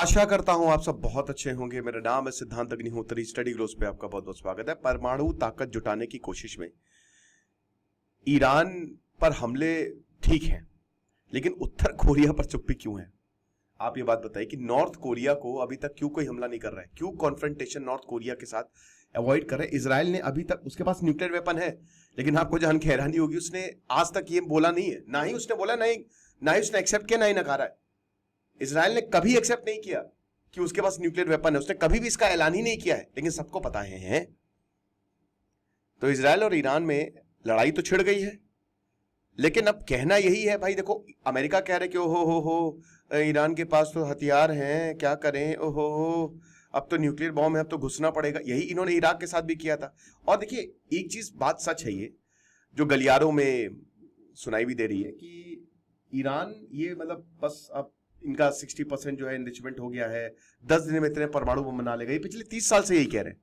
आशा करता हूं आप सब बहुत अच्छे होंगे। मेरा नाम है सिद्धांत अग्निहोत्री। स्टडी ग्लोस पे आपका बहुत बहुत स्वागत है। परमाणु ताकत जुटाने की कोशिश में ईरान पर हमले ठीक हैं, लेकिन उत्तर कोरिया पर चुप्पी क्यों है? आप ये बात बताइए कि नॉर्थ कोरिया को अभी तक क्यों कोई हमला नहीं कर रहा है? क्यों कॉन्फ्रंटेशन नॉर्थ कोरिया के साथ अवॉइड कर रहे हैं? इजराइल ने अभी तक, उसके पास न्यूक्लियर वेपन है, लेकिन आपको जान के हैरानी होगी, उसने आज तक ये बोला नहीं है। ना ही उसने बोला, ना ही उसने एक्सेप्ट किया, ना ही नकारा है। इजराइल ने कभी एक्सेप्ट नहीं किया कि उसके पास न्यूक्लियर वेपन है। उसने कभी भी इसका ऐलान ही नहीं किया है, लेकिन सबको पता है। तो इजराइल और ईरान में लड़ाई तो छिड़ गई है, लेकिन अब कहना यही है भाई, देखो अमेरिका कह रहे कि ओहो ईरान के पास तो हथियार हैं, क्या करें, ओहो अब तो न्यूक्लियर बॉम्ब है, अब तो घुसना पड़ेगा। यही इन्होंने इराक के साथ भी किया था। और देखिए एक चीज, बात सच है, ये जो गलियारों में सुनाई भी दे रही है कि ईरान ये मतलब बस अब इनका 60% जो है एनरिचमेंट हो गया है, 10 दिन में इतने परमाणु बम बना लेगा। ये पिछले 30 साल से यही कह रहे हैं,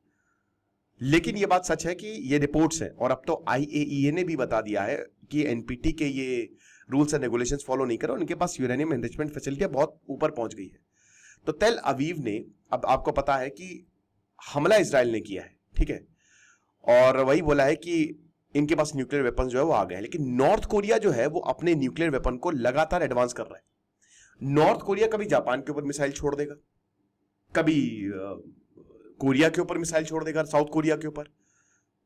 लेकिन ये बात सच है कि ये रिपोर्ट्स हैं। और अब तो IAEA ने भी बता दिया है कि NPT के ये रूल्स एंड रेगुलेशंस फॉलो नहीं करो, उनके पास यूरेनियम एनरिचमेंट फैसिलिटी बहुत ऊपर पहुंच गई है। तो तेल अवीव ने, अब आपको पता है कि हमला इजराइल ने किया है, ठीक है, और वही बोला है कि इनके पास न्यूक्लियर वेपन जो है वो आ गए हैं। लेकिन नॉर्थ कोरिया जो है वो अपने न्यूक्लियर वेपन को लगातार एडवांस कर रहा है। नॉर्थ कोरिया कभी जापान के ऊपर मिसाइल छोड़ देगा, कभी कोरिया के ऊपर मिसाइल छोड़ देगा, साउथ कोरिया के ऊपर।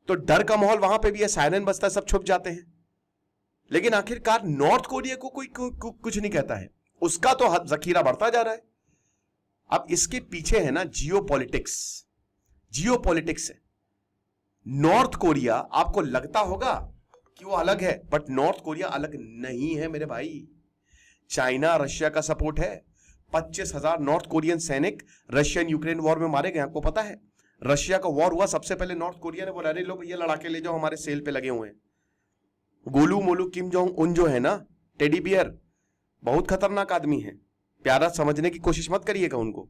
तो डर का माहौल वहां पे भी है, सायरन बजता है, सब छुप जाते हैं। लेकिन आखिरकार नॉर्थ कोरिया को कोई कुछ नहीं कहता है, उसका तो जखीरा बढ़ता जा रहा है। अब इसके पीछे है ना जियोपॉलिटिक्स। जियोपॉलिटिक्स है। नॉर्थ कोरिया, आपको लगता होगा कि वो अलग है, बट नॉर्थ कोरिया अलग नहीं है मेरे भाई। चाइना रशिया का सपोर्ट है। 25,000 नॉर्थ कोरियन सैनिक रशियन यूक्रेन वॉर में मारे गए, आपको पता है। रशिया का वॉर हुआ, सबसे पहले नॉर्थ कोरिया ने बोला, अरे लोग ये लड़ाके ले जाओ, हमारे सेल पे लगे हुए हैं। Golu Molu Kim Jong Un जो है ना, टेडी बियर, बहुत खतरनाक आदमी है। प्यारा समझने की कोशिश मत करिएगा उनको।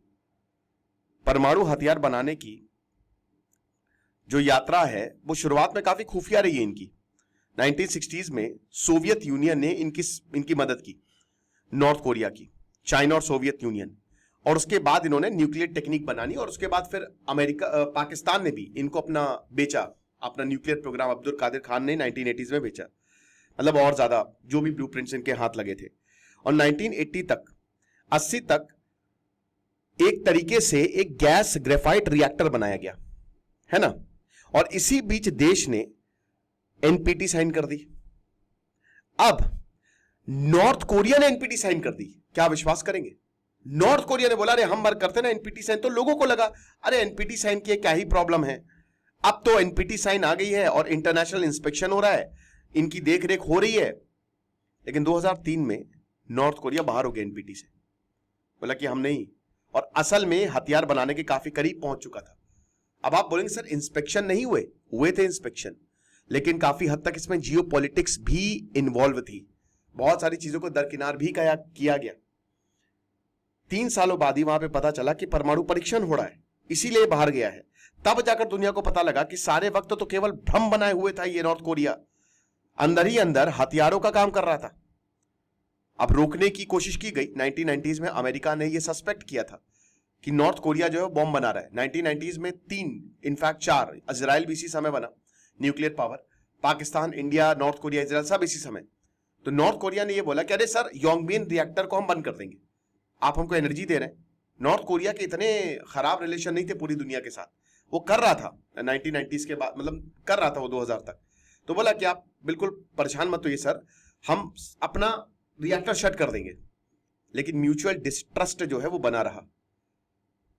परमाणु हथियार बनाने की जो यात्रा है वो शुरुआत में काफी खुफिया रही है इनकी। 1960s में सोवियत यूनियन ने इनकी मदद की, नॉर्थ कोरिया की, चाइना और सोवियत यूनियन। और उसके बाद इन्होंने न्यूक्लियर टेक्निक बनानी, और उसके बाद फिर पाकिस्तान ने भी इनको अपना बेचा, अपना न्यूक्लियर प्रोग्राम अब्दुल कादिर खान ने 1980s में बेचा। मतलब और ज्यादा जो भी ब्लूप्रिंट्स इनके हाथ लगे थे। और 1980 तक, 80 तक एक तरीके से एक गैस ग्रेफाइट रिएक्टर बनाया गया है ना। और इसी बीच देश ने NPT साइन कर दी। अब नॉर्थ कोरिया ने NPT साइन कर दी, क्या विश्वास करेंगे? नॉर्थ कोरिया ने बोला, अरे हम वर्क करते ना NPT साइन, तो लोगों को लगा अरे NPT साइन की क्या ही प्रॉब्लम है। अब तो NPT साइन आ गई है और इंटरनेशनल इंस्पेक्शन हो रहा है, इनकी देखरेख हो रही है। लेकिन 2003 में नॉर्थ कोरिया बाहर हो गया NPT से, बोला कि हम नहीं, और असल में हथियार बनाने के काफी करीब पहुंच चुका था। अब आप बोलेंगे सर इंस्पेक्शन नहीं हुए थे इंस्पेक्शन, लेकिन काफी हद तक इसमें जियोपॉलिटिक्स भी इन्वॉल्व थी। बहुत सारी चीजों को दरकिनार भी किया गया। 3 सालों बाद ही वहां पे पता चला कि परमाणु परीक्षण हो रहा है, इसीलिए बाहर गया है। तब जाकर दुनिया को पता लगा कि सारे वक्त तो केवल भ्रम बनाए हुए था ये नॉर्थ कोरिया, अंदर ही अंदर हथियारों का काम कर रहा था। अब रोकने की कोशिश की गई। 1990s में अमेरिका ने यह सस्पेक्ट किया था कि नॉर्थ कोरिया जो है बॉम्ब बना रहा है। 1990s में 3, इनफैक्ट 4, इजराइल भी इसी समय बना, nuclear power, Pakistan, India, north Korea, Israel सब इसी समय। तो नॉर्थ कोरिया ने यह बोला कि अरे सर योंगबिन रिएक्टर को हम बंद कर देंगे, आप हमको एनर्जी दे रहे हैं। नॉर्थ कोरिया के इतने खराब रिलेशन नहीं थे पूरी दुनिया के साथ, वो कर रहा था 1990s के बाद, मतलब कर रहा था वो 2000 तक। तो बोला कि आप बिल्कुल परेशान मत होइए सर, हम अपना रिएक्टर शट कर देंगे। लेकिन म्यूचुअल डिस्ट्रस्ट जो है वो बना रहा,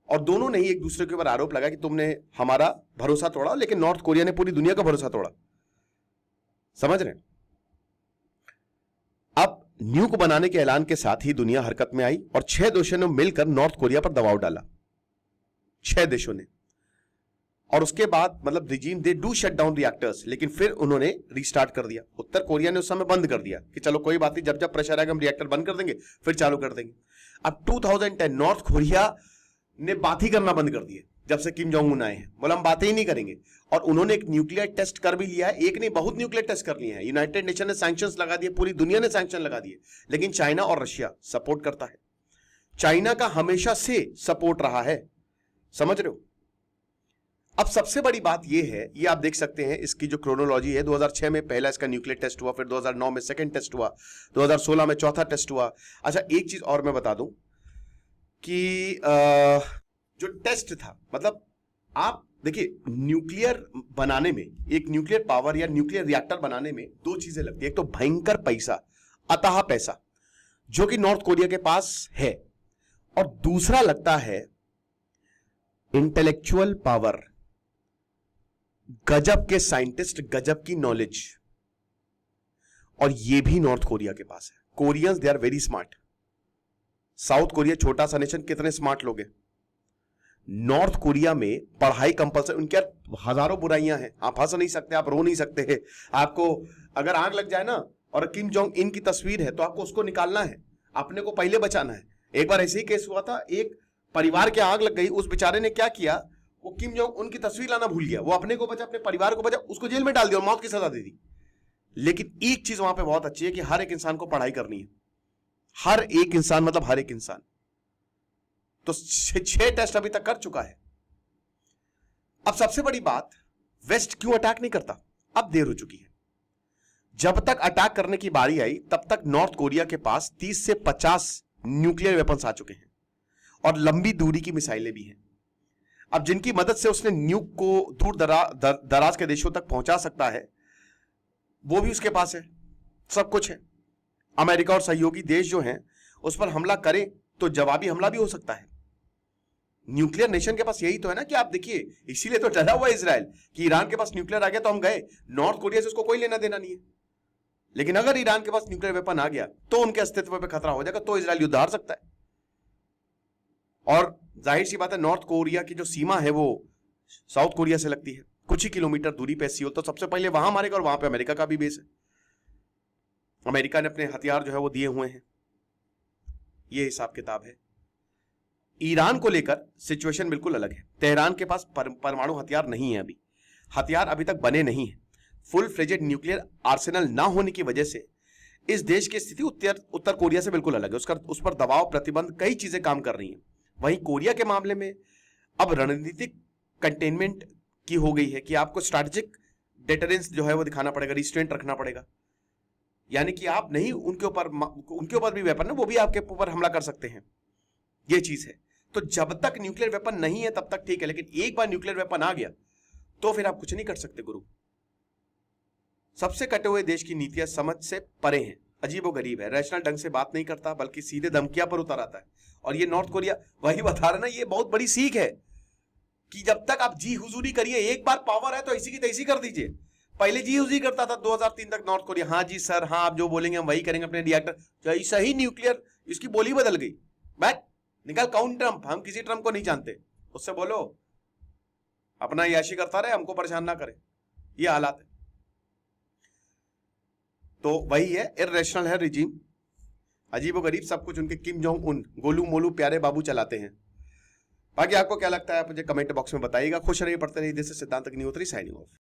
और दोनों ने ही एक दूसरे के ऊपर आरोप लगा कि तुमने हमारा भरोसा तोड़ा, लेकिन नॉर्थ कोरिया ने पूरी दुनिया का भरोसा तोड़ा। समझ रहे हैं? अब न्यूक बनाने के ऐलान के साथ ही दुनिया हरकत में आई और 6 देशों ने मिलकर नॉर्थ कोरिया पर दबाव डाला, 6 देशों ने। और उसके बाद मतलब regime they do shut down reactors, लेकिन फिर उन्होंने रीस्टार्ट कर दिया। उत्तर कोरिया ने उस समय बंद कर दिया कि चलो कोई बात नहीं, जब जब प्रेशर आएगा हम रिएक्टर बंद कर देंगे, फिर चालू कर देंगे। अब 2010 नॉर्थ कोरिया ने बात ही करना बंद कर दिए, जब से किम जोंग उन आए हैं, बोला हम बातें ही नहीं करेंगे। और उन्होंने एक न्यूक्लियर टेस्ट कर भी लिया है, एक नहीं बहुत न्यूक्लियर टेस्ट कर लिए हैं। यूनाइटेड नेशन ने सैंक्शंस लगा दिए, पूरी दुनिया ने सैंक्शन लगा दिए, लेकिन चाइना और रशिया सपोर्ट करता है। चाइना का हमेशा से सपोर्ट रहा है, समझ रहे हो। अब सबसे बड़ी बात यह है, ये आप देख सकते हैं इसकी जो क्रोनोलॉजी है, 2006 में पहला इसका न्यूक्लियर टेस्ट हुआ, फिर 2009 में सेकंड टेस्ट हुआ, 2016 में चौथा टेस्ट हुआ। अच्छा, एक चीज और मैं बता दूं कि जो टेस्ट था, मतलब आप देखिए, न्यूक्लियर बनाने में, एक न्यूक्लियर पावर या न्यूक्लियर रिएक्टर बनाने में दो चीजें लगती है। एक तो भयंकर पैसा, अथाह पैसा, जो कि नॉर्थ कोरिया के पास है, और दूसरा लगता है इंटेलेक्चुअल पावर, गजब के साइंटिस्ट, गजब की नॉलेज, और ये भी नॉर्थ कोरिया के पास है। Koreans they are very smart. South Korea छोटा सा नेशन, कितने स्मार्ट लोग हैं। नॉर्थ कोरिया में पढ़ाई कंपल्सरी, उनके हजारों बुराइयां हैं, आप हंस नहीं सकते, आप रो नहीं सकते हैं। आपको अगर आग लग जाए ना और किम जोंग इन की तस्वीर है तो आपको उसको निकालना है, अपने को पहले बचाना है। एक बार ऐसे ही केस हुआ था, एक परिवार के आग लग गई, उस बेचारे ने क्या किया, वो किम जोंग उनकी तस्वीर लाना भूल गया, वो अपने को बचा, अपने परिवार को बचा, उसको जेल में डाल दिया और मौत की सजा दे दी। लेकिन एक चीज वहां पे बहुत अच्छी है कि हर एक इंसान को पढ़ाई करनी है, हर एक इंसान, मतलब हर एक इंसान। तो 6 टेस्ट अभी तक कर चुका है। अब सबसे बड़ी बात, वेस्ट क्यों अटैक नहीं करता, अब देर हो चुकी है। जब तक अटैक करने की बारी आई तब तक नॉर्थ कोरिया के पास 30 से 50 न्यूक्लियर वेपन्स आ चुके हैं और लंबी दूरी की मिसाइलें भी हैं। अब जिनकी मदद से उसने न्यूक को दूर दराज के देशों तक पहुंचा सकता है, वो भी उसके पास है, सब कुछ है। अमेरिका और सहयोगी देश जो हैं उस पर हमला करें तो जवाबी हमला भी हो सकता है। न्यूक्लियर नेशन के पास यही तो है ना, कि आप देखिए, इसीलिए तो डरा हुआ है इजराइल कि ईरान के पास न्यूक्लियर आ गया तो हम गए। नॉर्थ कोरिया से उसको कोई लेना देना नहीं है, लेकिन अगर ईरान के पास न्यूक्लियर वेपन आ गया तो उनके अस्तित्व पे खतरा हो जाएगा, तो इजराइल युद्ध हार सकता है। और जाहिर सी बात है, नॉर्थ कोरिया की जो सीमा है वो साउथ कोरिया से लगती है, कुछ ही किलोमीटर दूरी पे सियोल, तो सबसे पहले वहां मारेगा, और वहां पे अमेरिका का भी बेस है। अमेरिका ने अपने हथियार जो है वो दिए हुए हैं, ये हिसाब किताब है। ईरान को लेकर सिचुएशन बिल्कुल अलग है। तेहरान के पास परमाणु हथियार नहीं है, अभी हथियार अभी तक बने नहीं है। फुल फ्लेजेड न्यूक्लियर आर्सेनल ना होने की वजह से इस देश की स्थिति उत्तर कोरिया से बिल्कुल अलग है। उस पर दबाव, प्रतिबंध, कई चीजें काम कर रही हैं। वहीं कोरिया के मामले में अब रणनीतिक कंटेनमेंट की हो गई है कि आपको स्ट्रैटेजिक डेटरेंस जो है वो दिखाना पड़ेगा, रिस्ट्रेंट रखना पड़ेगा। यानी कि आप नहीं उनके ऊपर भी वेपन है, वो भी आपके ऊपर हमला कर सकते हैं, ये चीज है। तो जब तक न्यूक्लियर वेपन नहीं है तब तक ठीक है, लेकिन एक बार न्यूक्लियर वेपन आ गया तो फिर आप कुछ नहीं कर सकते गुरु। सबसे कटे हुए देश की नीतियां समझ से परे हैं, अजीबोगरीब है, रैशनल ढंग से बात नहीं करता बल्कि सीधे धमकियां पर उतर आता है। और ये नॉर्थ कोरिया वही बता रहा ना, ये बहुत बड़ी सीख है कि जब तक आप जी हुजूरी करिए, एक बार पावर है तो ऐसी की तैसी कर दीजिए। पहले जी हुजूरी करता था 2003 तक नॉर्थ कोरिया, हाँ जी सर, हाँ आप जो बोलेंगे हम वही करेंगे, अपने रिएक्टर, जैसा ही न्यूक्लियर, इसकी बोली बदल गई। बैठ निकल, काउंट ट्रम्प, हम किसी ट्रम्प को नहीं जानते, उससे बोलो अपना याशी करता रहे, हमको परेशान ना करे, ये हालात है। तो वही है, इररेशनल है रिजीम, अजीबोगरीब सब कुछ उनके Kim Jong Un Golu Molu प्यारे बाबू चलाते हैं। बाकी आपको क्या लगता है आप मुझे कमेंट बॉक्स में बताइएगा। खुश रहिए, पढ़ते रहिए। दिस इज सिद्धांत अग्निहोत्री साइनिंग ऑफ।